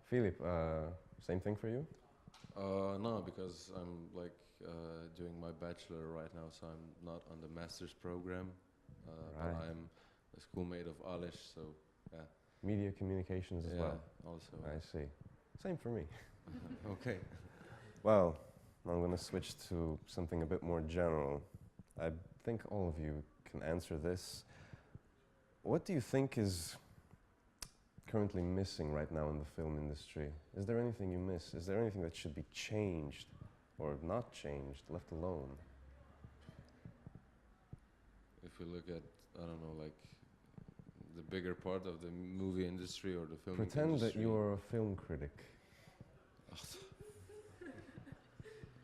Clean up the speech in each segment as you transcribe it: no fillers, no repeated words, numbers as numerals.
Philip, same thing for you? No, because I'm doing my bachelor right now, so I'm not on the master's program. But Right. I'm a schoolmate of Alish, so yeah. Media communications as Yeah, well. also. I see. Same for me. Okay. Well, I'm going to switch to something a bit more general. I think all of you can answer this. What do you think is currently missing right now in the film industry? Is there anything you miss? Is there anything that should be changed or not changed, left alone? If we look at, I don't know, like the bigger part of the movie industry or the film Pretend industry. that you're a film critic.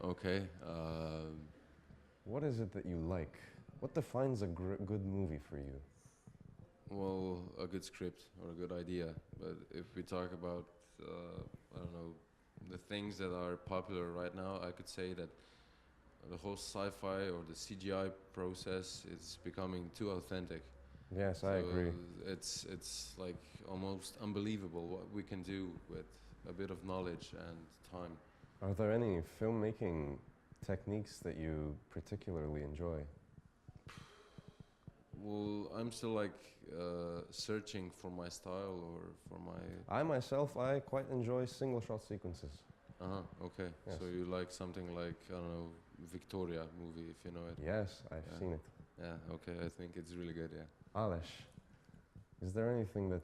Okay. What is it that you like? What defines a good movie for you? Well, a good script or a good idea. But if we talk about, I don't know, the things that are popular right now, I could say that the whole sci-fi or the CGI process is becoming too authentic. Yes, I agree. It's like almost unbelievable what we can do with a bit of knowledge and time. Are there any filmmaking techniques that you particularly enjoy? Well, I'm still searching for my style or for my. I quite enjoy single shot sequences. Okay. Yes. So you like something like, I don't know, Victoria movie, if you know it. Yes, I've seen it. Yeah, okay, I think it's really good, yeah. Alish, is there anything that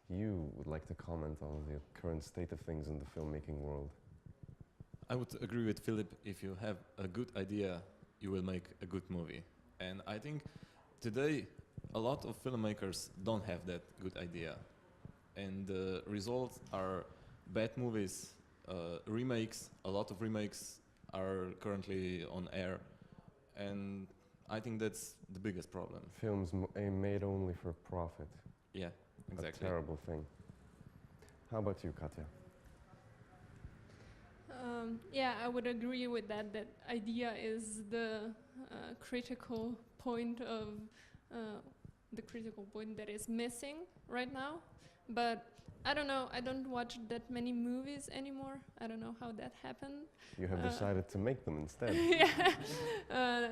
you would like to comment on the current state of things in the filmmaking world? I would agree with Philip. If you have a good idea, you will make a good movie. And I think today a lot of filmmakers don't have that good idea. And the results are bad movies, remakes. A lot of remakes are currently on air. And I think that's the biggest problem. Films made only for profit. Yeah, exactly. A terrible thing. How about you, Katja? Yeah, I would agree with that. That idea is the critical point of the critical point that is missing right now. But I don't know. I don't watch that many movies anymore. I don't know how that happened. You have decided to make them instead. Yeah.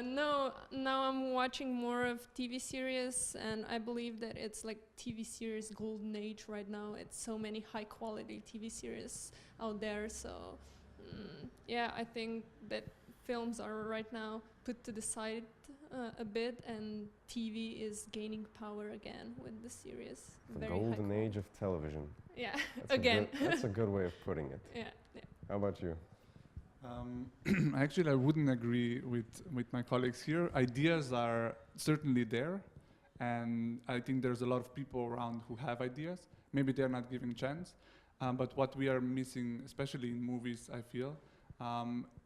No, now I'm watching more of TV series, and I believe that it's like TV series golden age right now. It's so many high quality TV series out there. So yeah, I think that films are right now put to the side a bit, and TV is gaining power again with the series. The golden age of television. Yeah, That's again. That's a good way of putting it. Yeah, yeah. How about you? Actually, I wouldn't agree with my colleagues here. Ideas are certainly there, and I think there's a lot of people around who have ideas. Maybe they're not given chance, but what we are missing, especially in movies, I feel,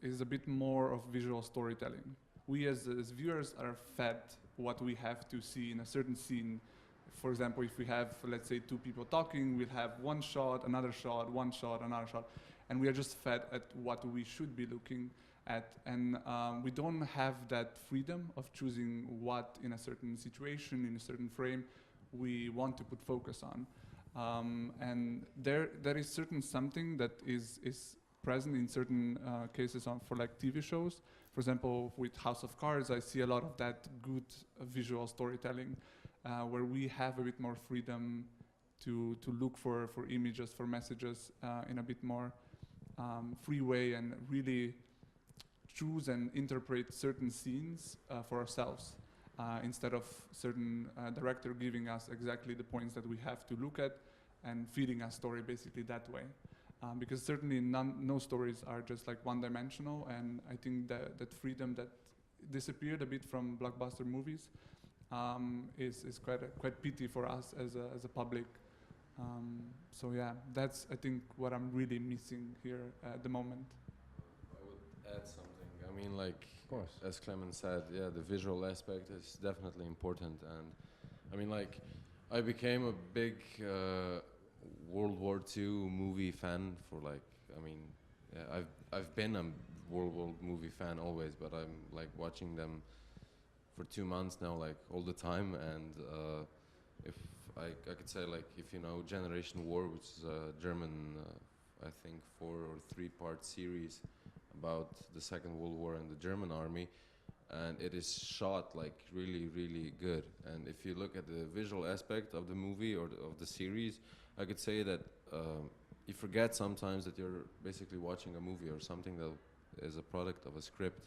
is a bit more of visual storytelling. We as viewers are fed what we have to see in a certain scene. For example, if we have, let's say, two people talking, we'll have one shot, another shot, one shot, another shot, and we are just fed at what we should be looking at. And we don't have that freedom of choosing what, in a certain situation, in a certain frame, we want to put focus on. And there is certain something that is present in certain cases for like TV shows. For example, with House of Cards, I see a lot of that good visual storytelling, where we have a bit more freedom to look for images, for messages in a bit more free way, and really choose and interpret certain scenes for ourselves, instead of certain director giving us exactly the points that we have to look at and feeding us story basically that way. Because certainly no stories are just like one-dimensional, and I think that freedom that disappeared a bit from blockbuster movies is quite pity for us as a public. So yeah, that's I think what I'm really missing here at the moment. I would add something. I mean, like, Of course. as Clement said, yeah, the visual aspect is definitely important. And I mean, like, I became a big World War II movie fan for like, I mean, yeah, I've been a World War movie fan always, but I'm like watching them for 2 months now, like all the time. And if I could say, like, if you know Generation War, which is a German I think, 4 or 3 part series about the Second World War and the German army, and it is shot like really, really good. And if you look at the visual aspect of the movie or of the series, I could say that you forget sometimes that you're basically watching a movie or something that is a product of a script.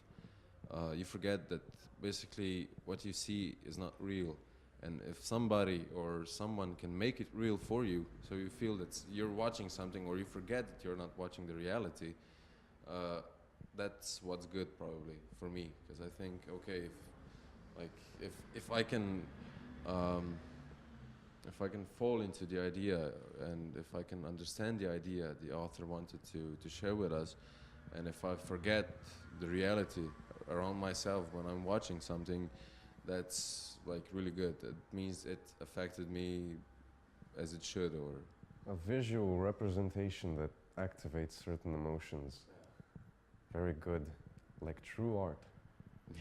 You forget that basically what you see is not real. And if somebody or someone can make it real for you, so you feel that you're watching something, or you forget that you're not watching the reality, that's what's good probably for me. Because I think, okay, if I can fall into the idea, and if I can understand the idea the author wanted to share with us, and if I forget the reality around myself when I'm watching something, that's like really good. It means it affected me as it should, or A visual representation that activates certain emotions. Very good, like true art.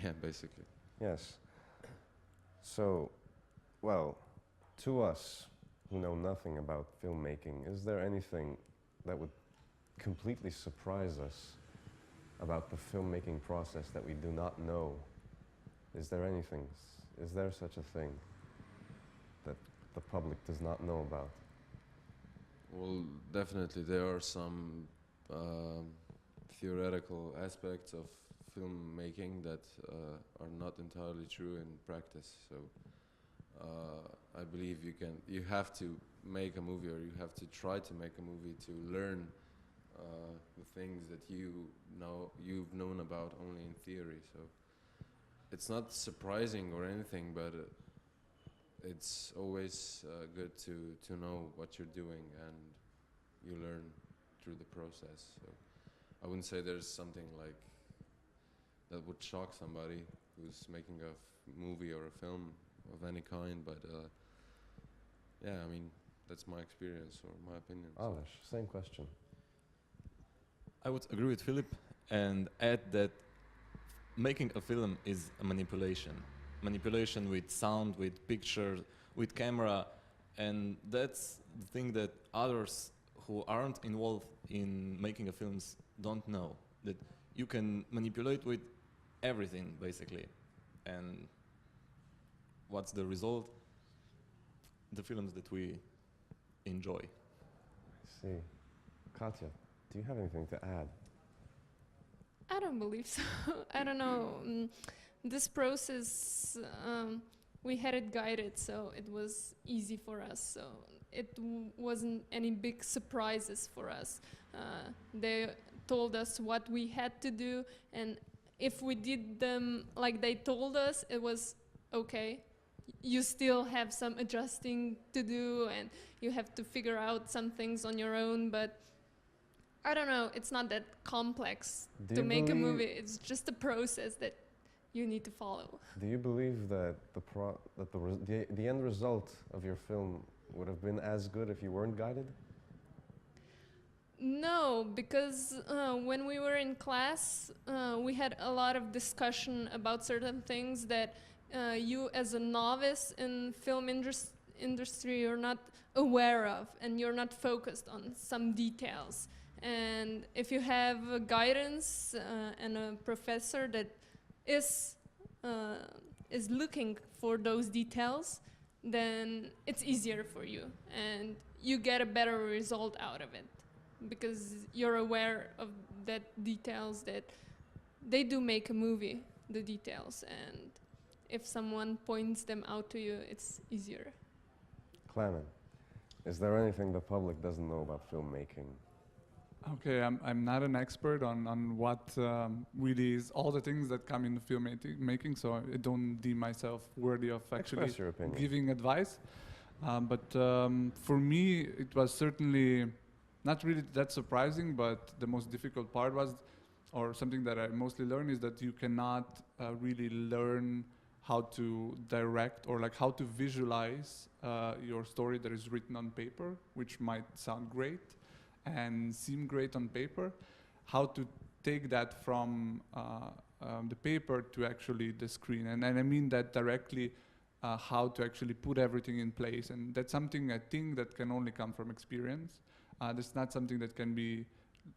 yeah, basically. Yes. So, well, to us who know nothing about filmmaking, is there anything that would completely surprise us about the filmmaking process that we do not know? Is there anything? Is there such a thing that the public does not know about? Well, definitely there are some theoretical aspects of filmmaking that are not entirely true in practice. So I believe you have to make a movie, or you have to try to make a movie to learn the things that you've known about only in theory. So it's not surprising or anything, but it's always good to know what you're doing, and you learn through the process. So I wouldn't say there's something like that would shock somebody who's making a movie or a film of any kind, but yeah, I mean, that's my experience or my opinion. So. Alish, same question. I would agree with Philip and add that making a film is a manipulation. Manipulation with sound, with picture, with camera, and that's the thing that others who aren't involved in making a films don't know. That you can manipulate with everything basically, and what's the result? The films that we enjoy. I see. Katya, do you have anything to add? I don't believe so. I don't know. This process, we had it guided, so it was easy for us. So it wasn't any big surprises for us. They told us what we had to do, and if we did them like they told us, it was okay. You still have some adjusting to do, and you have to figure out some things on your own, but I don't know, it's not that complex Do to you make a believe- movie. It's just a process that you need to follow. Do you believe that the end result of your film would have been as good if you weren't guided? No, because when we were in class, we had a lot of discussion about certain things that you as a novice in film industry you're not aware of, and you're not focused on some details. And if you have a guidance and a professor that is looking for those details, then it's easier for you, and you get a better result out of it, because you're aware of that details that they do make a movie, the details, and if someone points them out to you, it's easier. Clement, is there anything the public doesn't know about filmmaking? Okay, I'm not an expert on what really is all the things that come into filmmaking, so I don't deem myself worthy of actually Express your opinion. giving advice. But for me, it was certainly not really that surprising, but the most difficult part was, or something that I mostly learned, is that you cannot really learn how to direct or like how to visualize your story that is written on paper, which might sound great and seem great on paper, how to take that from the paper to actually the screen. And I mean that directly, how to actually put everything in place. And that's something I think that can only come from experience. That's not something that can be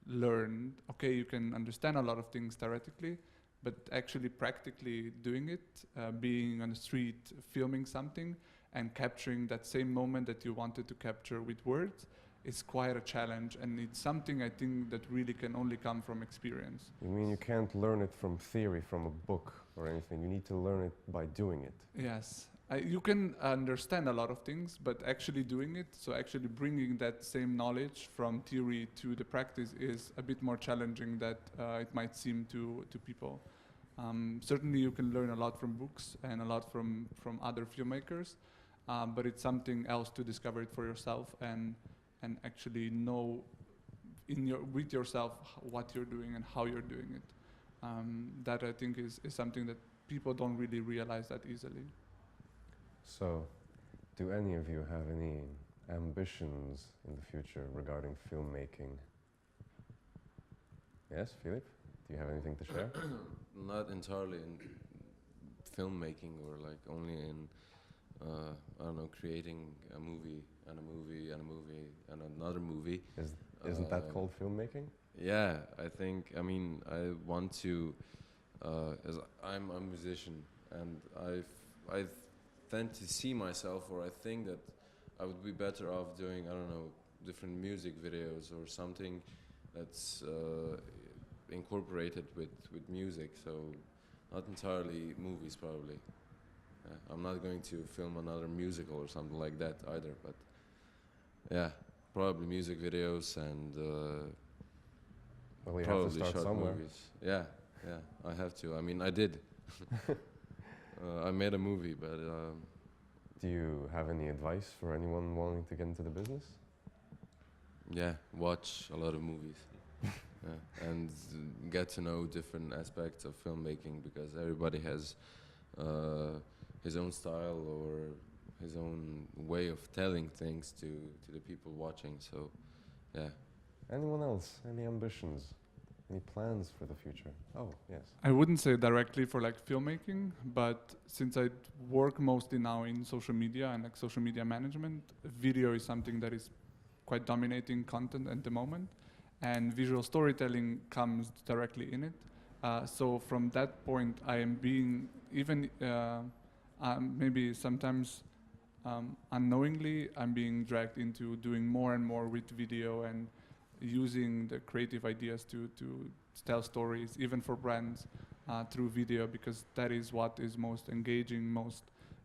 learned. Okay, you can understand a lot of things theoretically, but actually practically doing it, being on the street, filming something, and capturing that same moment that you wanted to capture with words is quite a challenge, and it's something I think that really can only come from experience. You mean you can't learn it from theory, from a book or anything? You need to learn it by doing it. Yes. You can understand a lot of things, but actually doing it, so actually bringing that same knowledge from theory to the practice is a bit more challenging than it might seem to people. Certainly you can learn a lot from books and a lot from other filmmakers, but it's something else to discover it for yourself and actually know with yourself what you're doing and how you're doing it. That I think is something that people don't really realize that easily. So, do any of you have any ambitions in the future regarding filmmaking? Yes, Philip? Do you have anything to share? Not entirely in filmmaking or like only in I don't know, creating a movie and a movie and a movie and another movie. Isn't that called filmmaking? Yeah, I mean, I want to, as I'm a musician, and I tend to see myself, or I think that I would be better off doing, I don't know, different music videos or something that's incorporated with music. So not entirely movies, probably. I'm not going to film another musical or something like that either, but yeah, probably music videos and Well, you have to probably start short somewhere. movies. Yeah, I have to. I mean, I did. I made a movie, but Do you have any advice for anyone wanting to get into the business? yeah, watch a lot of movies. Yeah, and get to know different aspects of filmmaking, because everybody has his own style or his own way of telling things to the people watching. So, yeah. Anyone else? Any ambitions? Any plans for the future? Oh, yes. I wouldn't say directly for like filmmaking, but since I work mostly now in social media and like social media management, video is something that is quite dominating content at the moment, and visual storytelling comes directly in it. So from that point, I am being even maybe sometimes unknowingly, I'm being dragged into doing more and more with video and using the creative ideas to tell stories, even for brands, through video, because that is what is most engaging, most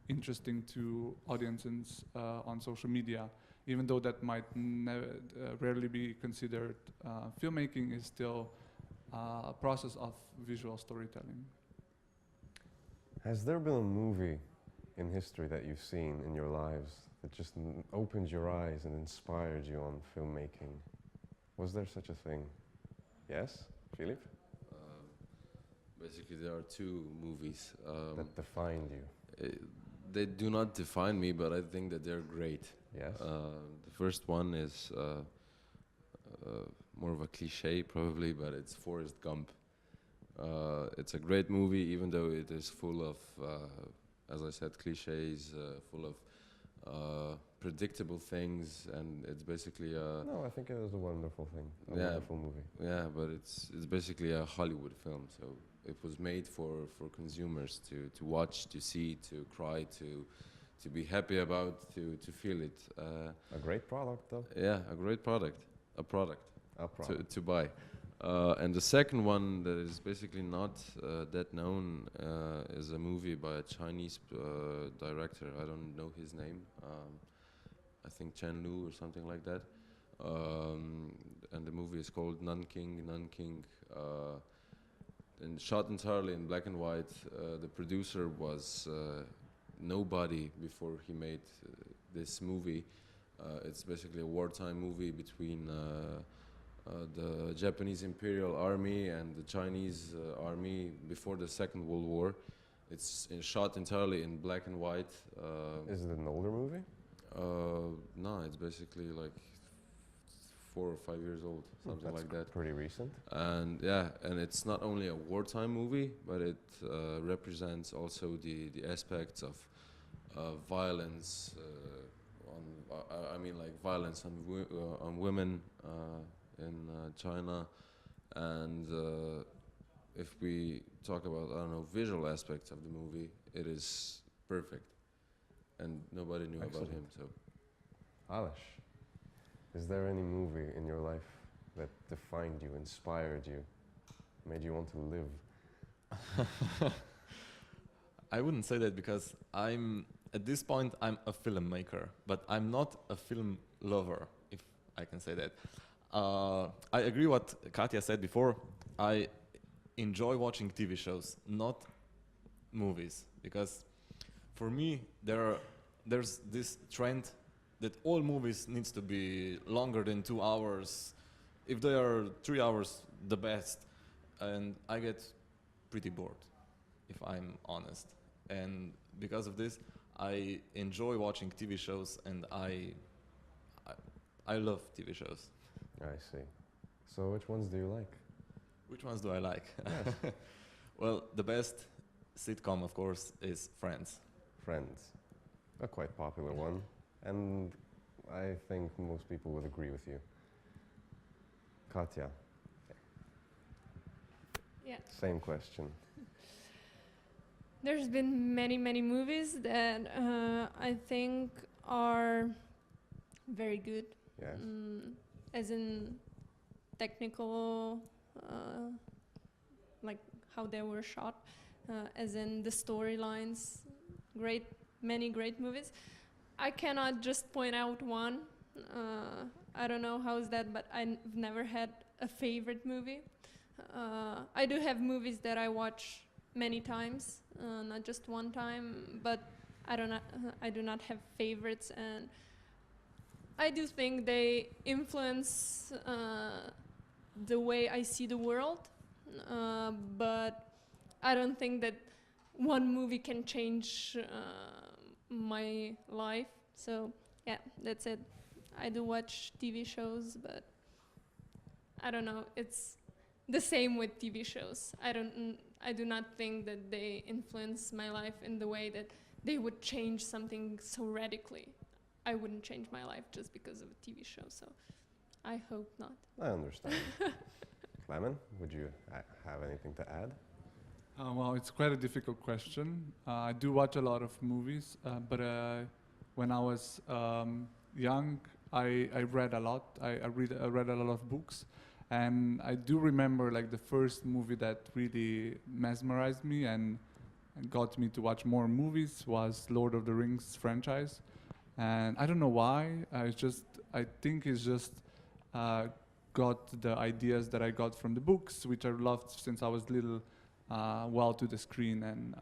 interesting to audiences on social media. Even though that might rarely be considered filmmaking, is still a process of visual storytelling. Has there been a movie in history that you've seen in your lives that just opened your eyes and inspired you on filmmaking? Was there such a thing? Yes, Philip? Basically, there are two movies. That defined you? They do not define me, but I think that they're great. Yes. The first one is more of a cliche, probably, but it's Forrest Gump. It's a great movie, even though it is full of, as I said, cliches, full of predictable things, and it's basically a... No, I think it was a wonderful thing, a Yeah. wonderful movie. Yeah, but it's basically a Hollywood film, so it was made for consumers to watch, to see, to cry, to be happy about, to feel it. A great product, though. Yeah, a great product, a product. A product. To buy. And the second one that is basically not that known is a movie by a Chinese director. I don't know his name. I think Chen Lu or something like that. And the movie is called Nanking. And shot entirely in black and white. The producer was nobody before he made this movie. It's basically a wartime movie between the Japanese Imperial Army and the Chinese Army before the Second World War. It's shot entirely in black and white. Is it an older movie? No, it's basically like 4 or 5 years old, something That's like that. pretty recent. And yeah, and it's not only a wartime movie, but it represents also the aspects of violence I mean like violence on women in China, and if we talk about I don't know visual aspects of the movie, it is perfect, and nobody knew about him. Excellent. So Alish, is there any movie in your life that defined you, inspired you, made you want to live? I wouldn't say that because at this point I'm a filmmaker, but I'm not a film lover, if I can say that. I agree what Katya said before. I enjoy watching TV shows, not movies, because for me there's this trend that all movies needs to be longer than 2 hours. If they are 3 hours, the best, and I get pretty bored, if I'm honest. And because of this, I enjoy watching TV shows, and I love TV shows. I see. So which ones do you like? Which ones do I like? Yes. Well, the best sitcom, of course, is Friends. Friends, a quite popular one, and I think most people would agree with you. Katya, Yeah. same question. There's been many movies that I think are very good, Yes. as in technical, like how they were shot, as in the storylines. Many great movies. I cannot just point out one. I don't know how is that, but I've never had a favorite movie. I do have movies that I watch many times, not just one time, but I do not have favorites, and I do think they influence the way I see the world, but I don't think that one movie can change my life. So yeah, that's it. I do watch TV shows, but I don't know. It's the same with TV shows. I do not think that they influence my life in the way that they would change something so radically. I wouldn't change my life just because of a TV show. So I hope not. I understand. Clement, would you have anything to add? Well, it's quite a difficult question. I do watch a lot of movies, but when I was young, I read a lot. I read a lot of books, and I do remember like the first movie that really mesmerized me and got me to watch more movies was Lord of the Rings franchise. And I don't know why. I think it's just got the ideas that I got from the books, which I loved since I was little, well to the screen, and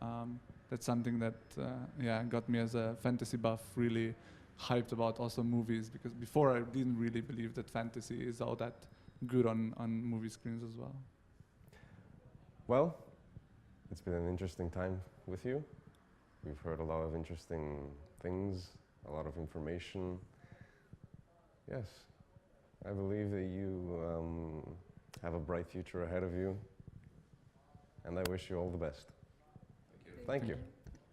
that's something that got me as a fantasy buff really hyped about also movies, because before I didn't really believe that fantasy is all that good on movie screens as well. Well, it's been an interesting time with you. We've heard a lot of interesting things, a lot of information. Yes, I believe that you have a bright future ahead of you, and I wish you all the best. Thank you.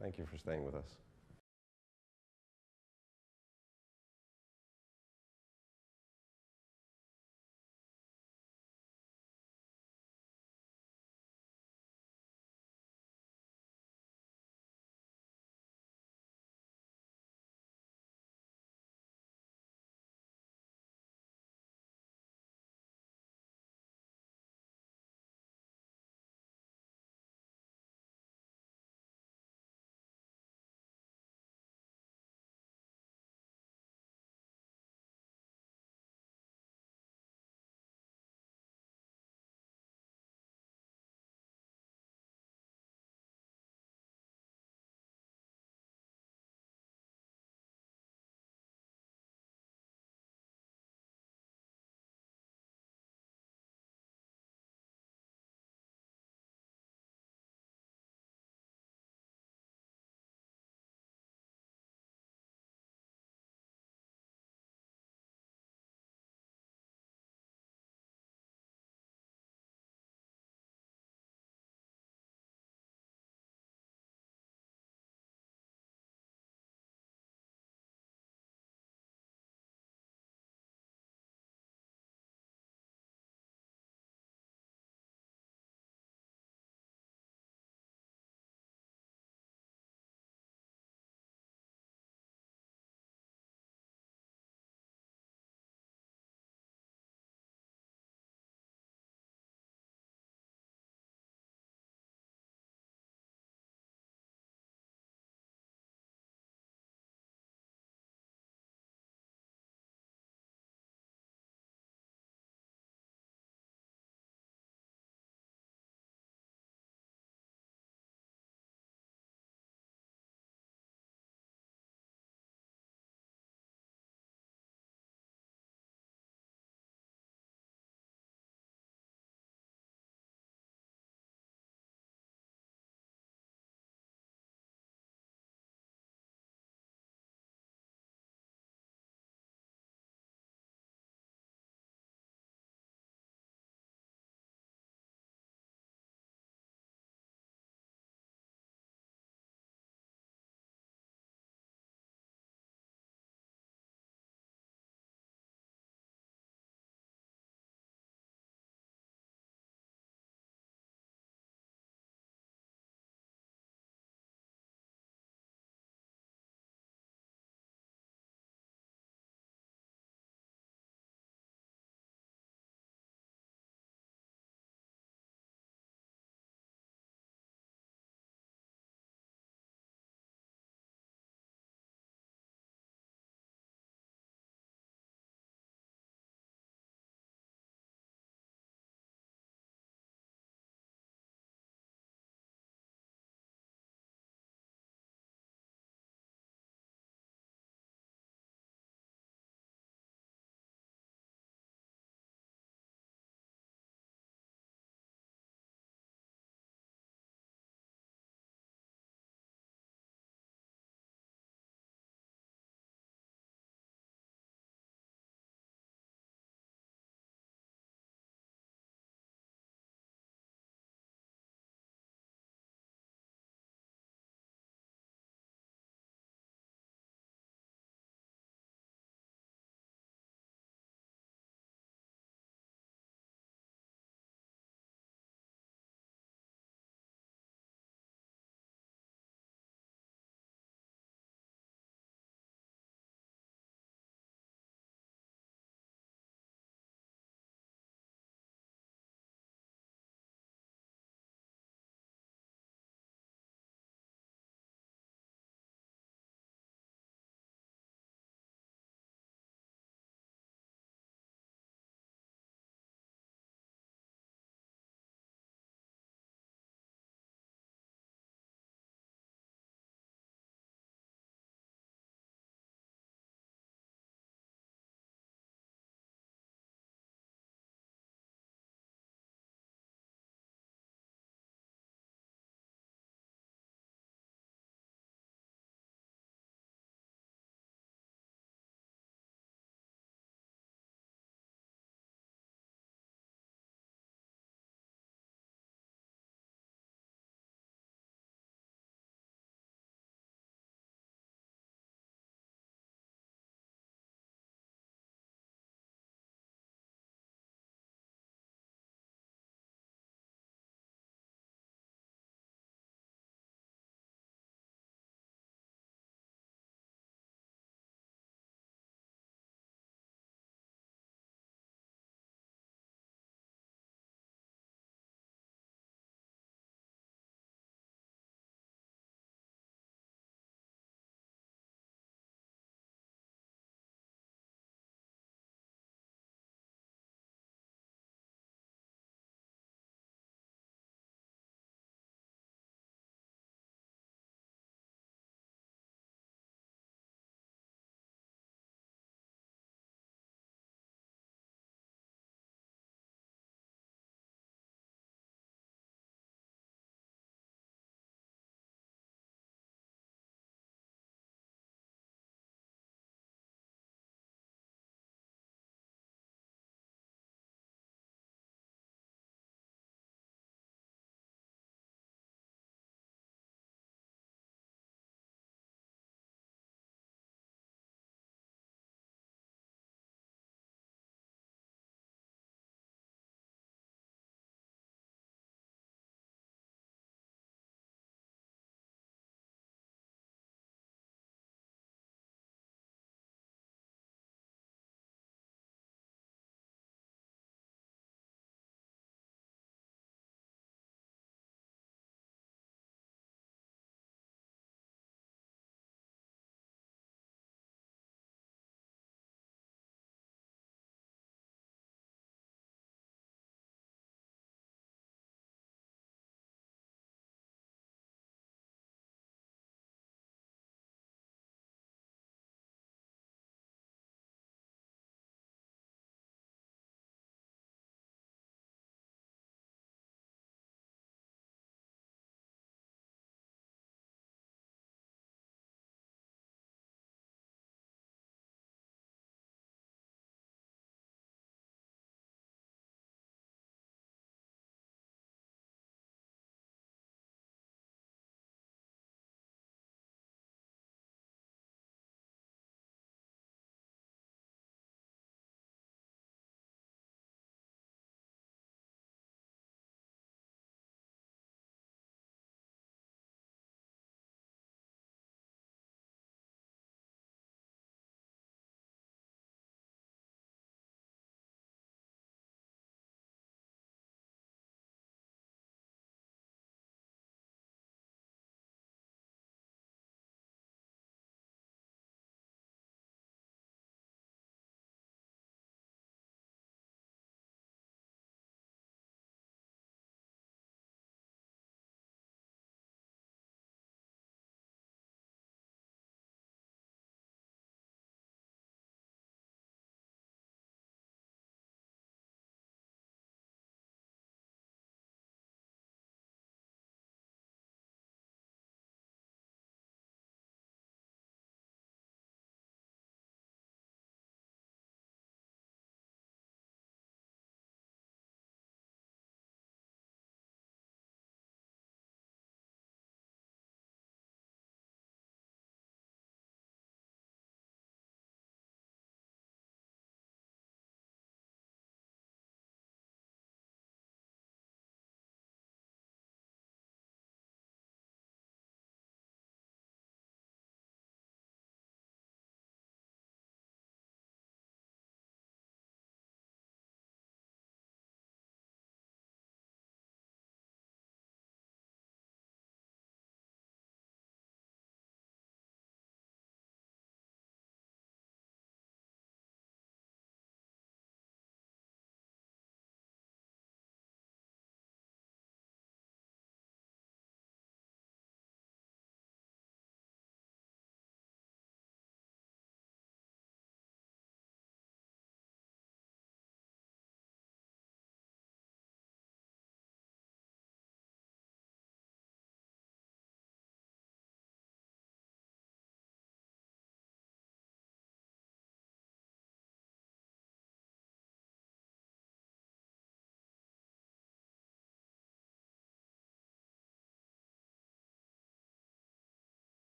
Thank you for staying with us.